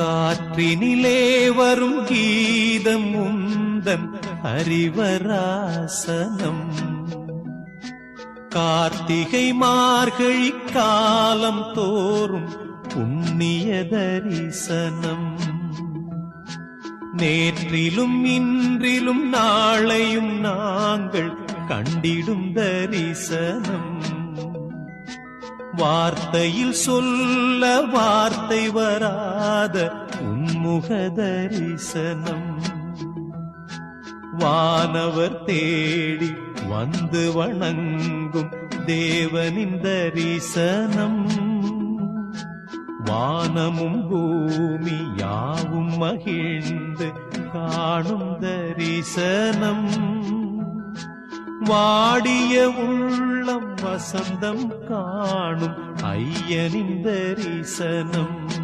காற்றினிலே வரும் கீதம் உந்தன் ஹரிவராசனம். கார்த்திகை மார்கழி காலம் தோறும் புண்ணிய தரிசனம். நேற்றிலும் இன்றிலும் நாளையும் நாங்கள் கண்டிடும் தரிசனம். வார்த்தையில் சொல்ல வார்த்தை வராத உன்முக தரிசனம். வானவர் தேடி வந்து வணங்கும் தேவனின் தரிசனம். வானமும் பூமி யாவும் மகிழ்ந்து காணும் தரிசனம். வாடிய உள்ளம் வசந்தம் காணும் ஐயனின் தரிசனம்.